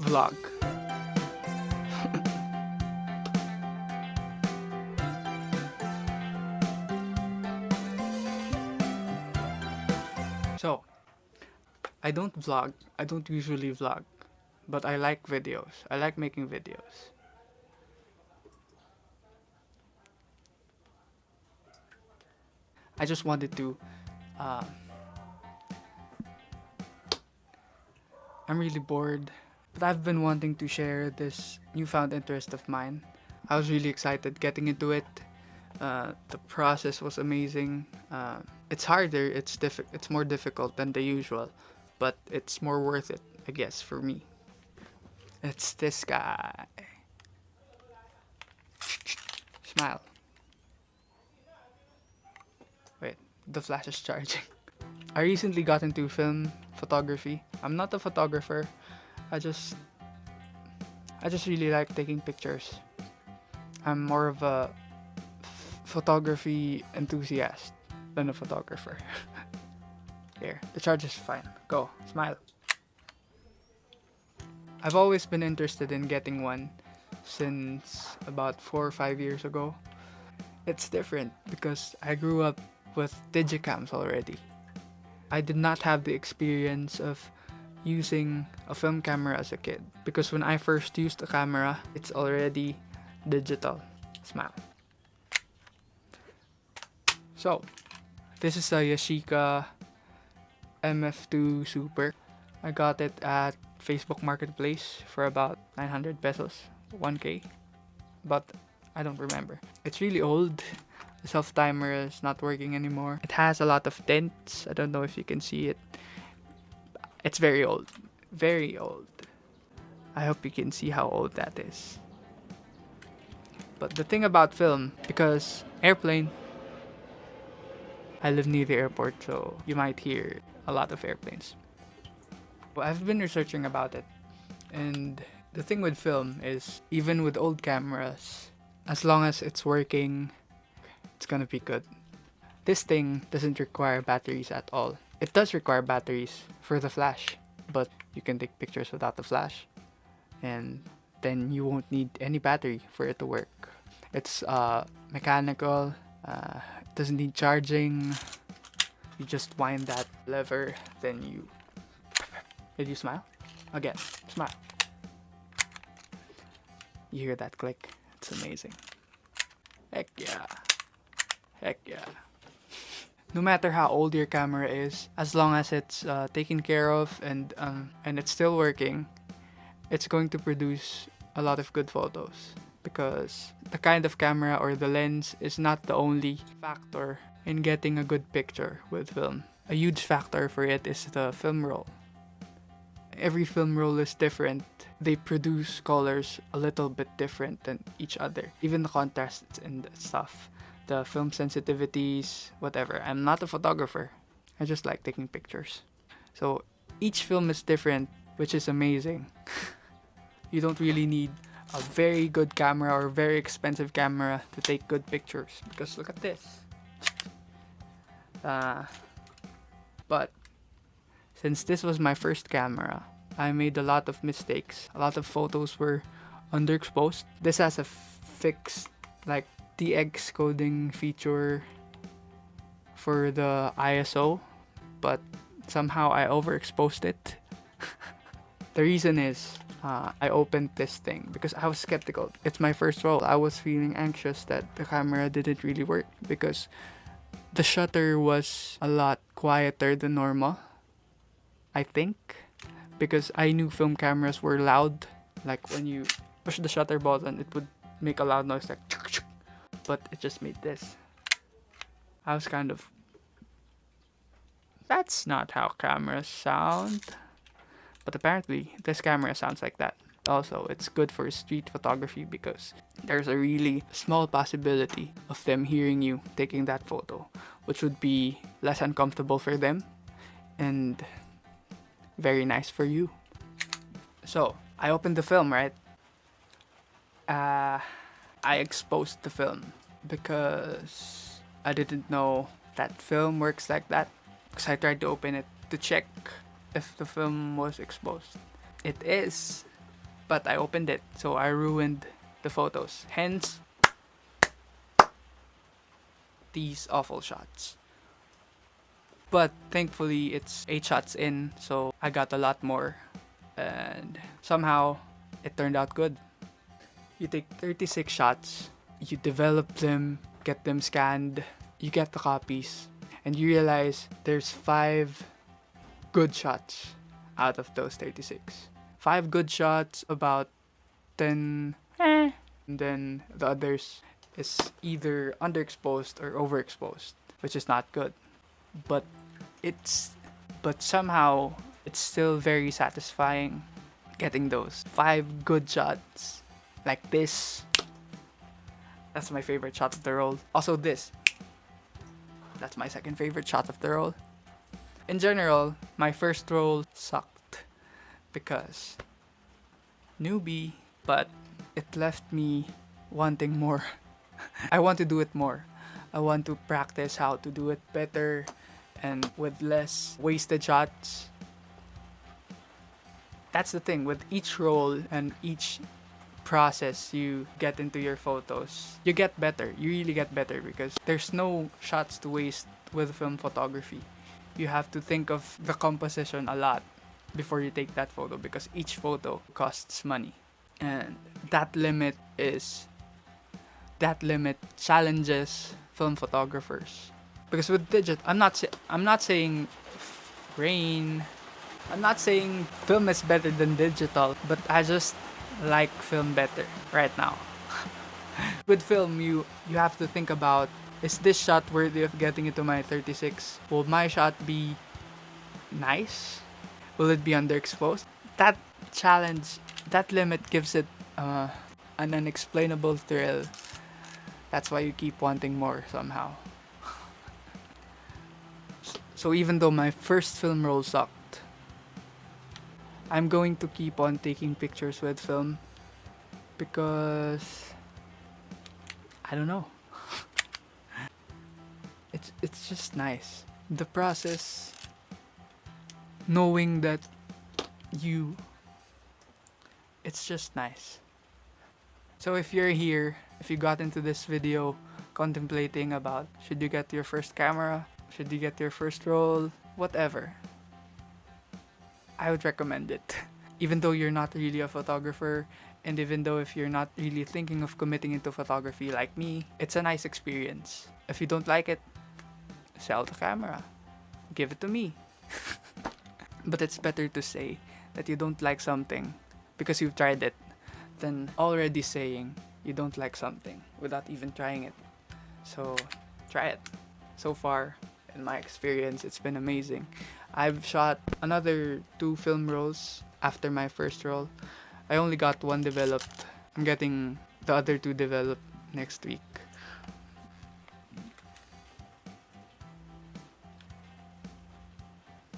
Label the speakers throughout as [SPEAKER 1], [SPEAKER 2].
[SPEAKER 1] vlog. So, I don't vlog. I don't usually vlog. But I like videos. I like making videos. I just wanted to. Uh, I'm really bored. But I've been wanting to share this newfound interest of mine. I was really excited getting into it. The process was amazing. It's harder. It's more difficult than the usual, but it's more worth it, I guess, for me. It's this guy. Smile. Wait, the flash is charging. I recently got into film photography. I'm not a photographer. I just really like taking pictures. I'm more of a photography enthusiast than a photographer. Here, the charge is fine. Go, smile. I've always been interested in getting one since about 4 or 5 years ago. It's different because I grew up with digicams already. I did not have the experience of using a film camera as a kid because when I first used a camera, it's already digital. Smile. So, this is a Yashica MF-2 Super. I got it at Facebook Marketplace for about 900 pesos, 1K, but I don't remember. It's really old. The self-timer is not working anymore. It has a lot of dents. I don't know if you can see it. It's very old. Very old. I hope you can see how old that is. But the thing about film, because airplane, I live near the airport, so you might hear a lot of airplanes. Well, I've been researching about it, and the thing with film is, even with old cameras, as long as it's working, it's gonna be good. This thing doesn't require batteries at all. It does require batteries for the flash, but you can take pictures without the flash, and then you won't need any battery for it to work. It's mechanical, it doesn't need charging. You just wind that lever, then you... Did you smile? Again, smile. You hear that click? It's amazing. Heck yeah. Heck yeah. No matter how old your camera is, as long as it's taken care of and it's still working, it's going to produce a lot of good photos. Because the kind of camera or the lens is not the only factor in getting a good picture with film. A huge factor for it is the film roll. Every film roll is different. They produce colors a little bit different than each other. Even the contrasts and stuff. The film sensitivities, whatever. I'm not a photographer. I just like taking pictures. So each film is different, which is amazing. You don't really need a very good camera or very expensive camera to take good pictures. Because look at this. But since this was my first camera, I made a lot of mistakes. A lot of photos were underexposed. This has a fixed like TX coding feature for the ISO, but somehow I overexposed it. The reason is I opened this thing because I was skeptical. It's my first roll. I was feeling anxious that the camera didn't really work because the shutter was a lot quieter than normal. I think because I knew film cameras were loud. Like when you push the shutter button, it would make a loud noise like, but it just made this. I was kind of, that's not how cameras sound. But apparently this camera sounds like that. Also, it's good for street photography because there's a really small possibility of them hearing you taking that photo, which would be less uncomfortable for them and very nice for you. So, I opened the film, right? I exposed the film because I didn't know that film works like that. Because I tried to open it to check if the film was exposed. It is. but I opened it, so I ruined the photos. Hence, these awful shots. But thankfully, it's 8 shots in, so I got a lot more. And somehow, it turned out good. You take 36 shots, you develop them, get them scanned, you get the copies, and you realize there's 5 good shots out of those 36. 5 good shots, about 10 and then the others is either underexposed or overexposed, which is not good. But somehow it's still very satisfying getting those 5 good shots like this. That's my favorite shot of the roll. Also this. That's my second favorite shot of the roll. In general, my first roll sucked because newbie, but it left me wanting more. I want to do it more. I want to practice how to do it better and with less wasted shots. That's the thing, with each roll and each process you get into your photos, you get better. You really get better because there's no shots to waste with film photography. You have to think of the composition a lot before you take that photo because each photo costs money. And that limit challenges film photographers. Because with I'm not saying rain. I'm not saying film is better than digital, but I just like film better right now. With film, you have to think about, is this shot worthy of getting into my 36? Will my shot be nice? Will it be underexposed? That challenge, that limit gives it an unexplainable thrill. That's why you keep wanting more somehow. So even though my first film roll sucked, I'm going to keep on taking pictures with film because I don't know. It's just nice. The process, knowing that it's just nice. So if you're here, if you got into this video contemplating about should you get your first camera, should you get your first roll, whatever, I would recommend it. Even though you're not really a photographer, and even though if you're not really thinking of committing into photography like me, it's a nice experience. If you don't like it, sell the camera. Give it to me. But it's better to say that you don't like something because you've tried it than already saying you don't like something without even trying it. So try it. So far, in my experience, it's been amazing. I've shot another 2 film rolls after my first roll. I only got 1 developed. I'm getting the other 2 developed next week.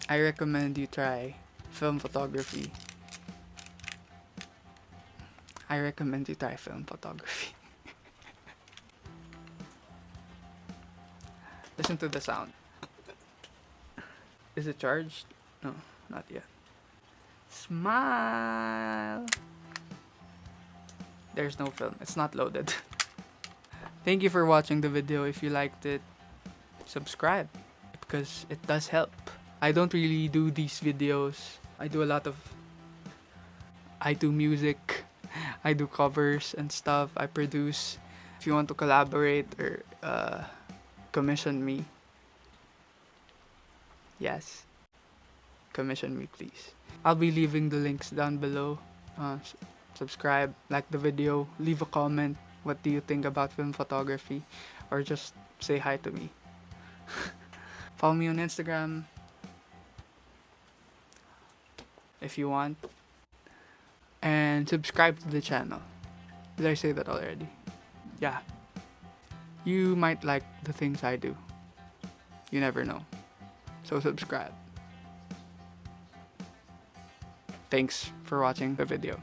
[SPEAKER 1] I recommend you try film photography. I recommend you try film photography. Listen to the sound. Is it charged? No, not yet. Smile! There's no film. It's not loaded. Thank you for watching the video. If you liked it, subscribe because it does help. I don't really do these videos. I do music. I do covers and stuff. I produce. If you want to collaborate or commission me, yes, commission me please. I'll be leaving the links down below. Subscribe, like the video, leave a comment. What do you think about film photography? Or just say hi to me. Follow me on Instagram if you want. And subscribe to the channel. Did I say that already? Yeah. You might like the things I do. You never know. So subscribe. Thanks for watching the video.